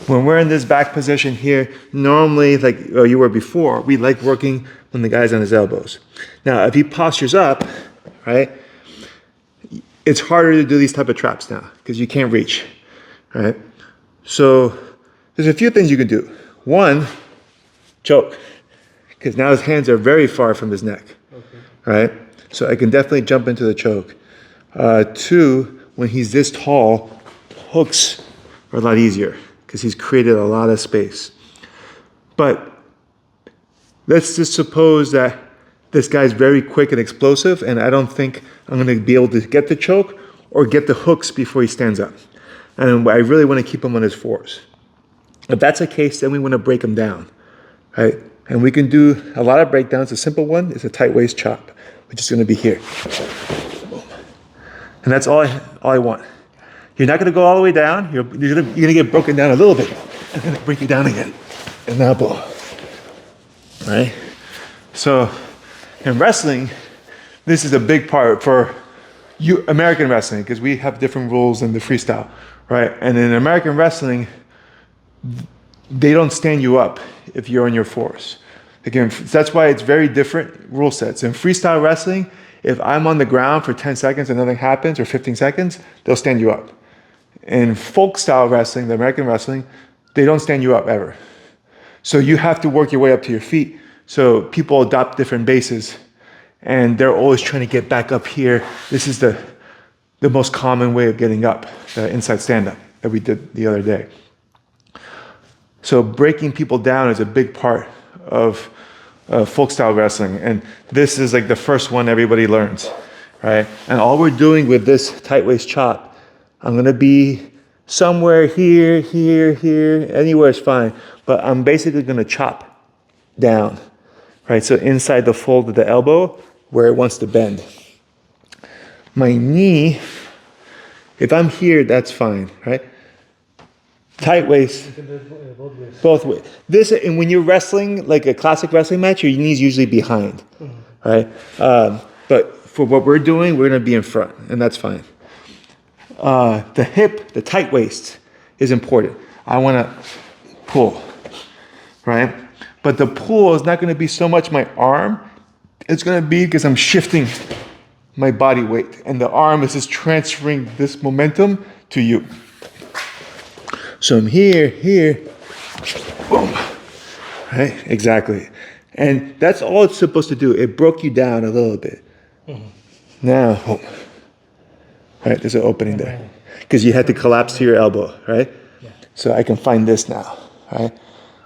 when we're in this back position here, normally, like you were before, we like working when the guy's on his elbows. Now, if he postures up, right, it's harder to do these type of traps now because you can't reach, right? So there's a few things you can do. One, choke, because now his hands are very far from his neck, right? So I can definitely jump into the choke. Two, when he's this tall, hooks are a lot easier because he's created a lot of space. But let's just suppose that this guy's very quick and explosive, and I don't think I'm going to be able to get the choke or get the hooks before he stands up. And I really want to keep him on his fours. If that's the case, then we want to break him down, right? And we can do a lot of breakdowns. A simple one is a tight waist chop, which is going to be here. And that's all I want. You're not going to go all the way down. You're going to get broken down a little bit. I'm going to break you down again. And now boom. Right? So in wrestling, this is a big part for American wrestling because we have different rules than the freestyle, right? And in American wrestling, they don't stand you up if you're on your fours. Again, that's why it's very different rule sets. In freestyle wrestling, if I'm on the ground for 10 seconds and nothing happens, or 15 seconds, they'll stand you up. In folk style wrestling, the American wrestling, they don't stand you up ever. So you have to work your way up to your feet. So people adopt different bases, and they're always trying to get back up here. This is the most common way of getting up, the inside stand-up that we did the other day. So breaking people down is a big part of folk style wrestling, and this is like the first one everybody learns, right? And all we're doing with this tight waist chop, I'm gonna be somewhere here, here, here, anywhere is fine, but I'm basically gonna chop down, right? So inside the fold of the elbow where it wants to bend. My knee, if I'm here, that's fine, right? Tight waist, both ways. This, and when you're wrestling, like a classic wrestling match, your knee's usually behind, right? But for what we're doing, we're gonna be in front, and that's fine. The hip, the tight waist is important. I wanna pull, right? But the pull is not gonna be so much my arm, it's gonna be because I'm shifting my body weight, and the arm is just transferring this momentum to you. So I'm here, boom, right? Exactly. And that's all it's supposed to do. It broke you down a little bit. Now, boom. Right, there's an opening there. Because you had to collapse to your elbow, right? Yeah. So I can find this now, right?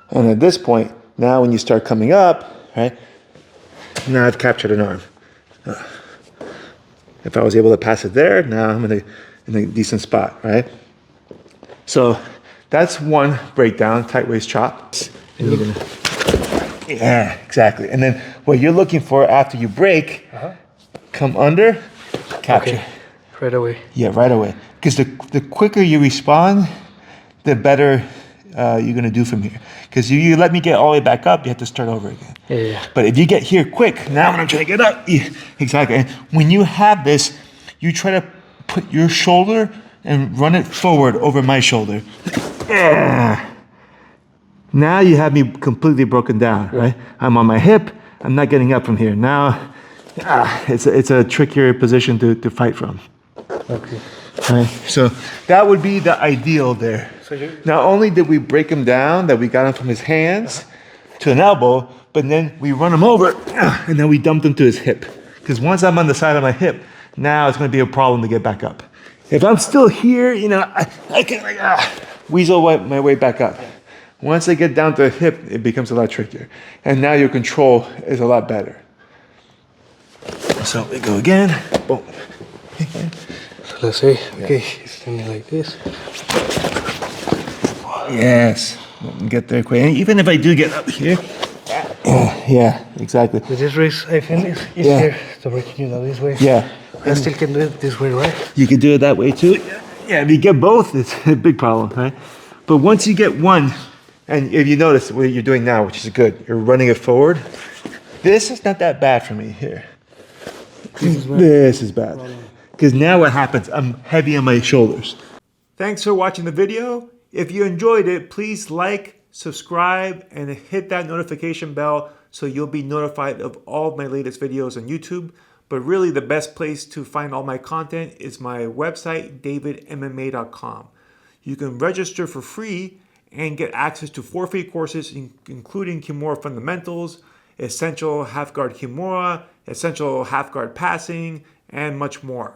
And at this point, now when you start coming up, right? Now I've captured an arm. If I was able to pass it there, now I'm in a decent spot, right? So that's one breakdown, tight waist chop. And you're gonna, yeah, exactly. And then what you're looking for after you break, come under, capture. Okay. Right away. Yeah, right away. Because the quicker you respond, the better you're gonna do from here. Because you let me get all the way back up, you have to start over again. Yeah. But if you get here quick, now when I'm trying to get up, exactly. And when you have this, you try to put your shoulder and run it forward over my shoulder. Now you have me completely broken down, right? I'm on my hip, I'm not getting up from here. Now, it's a trickier position to fight from. Okay. Right? So that would be the ideal there. So not only did we break him down, that we got him from his hands to an elbow, but then we run him over, and then we dumped him to his hip. Because once I'm on the side of my hip, now it's going to be a problem to get back up. If I'm still here, you know, I can weasel my way back up. Once I get down to the hip, it becomes a lot trickier. And now your control is a lot better. So we go again. Boom. So let's say, okay, standing like this. Yes. Get there quick. And even if I do get up here, yeah, exactly. With this race, I think it's easier to break you know this way. Yeah. I still can do it this way, right? You can do it that way too. Yeah, if you get both, it's a big problem, right? But once you get one, and if you notice what you're doing now, which is good, you're running it forward. This is not that bad for me here. This is bad. Because now what happens, I'm heavy on my shoulders. Thanks for watching the video. If you enjoyed it, please like, subscribe, and hit that notification bell so you'll be notified of all of my latest videos on YouTube. But really the best place to find all my content is my website, davidmma.com. You can register for free and get access to 4 free courses, including Kimura Fundamentals, Essential Half Guard Kimura, Essential Half Guard Passing, and much more.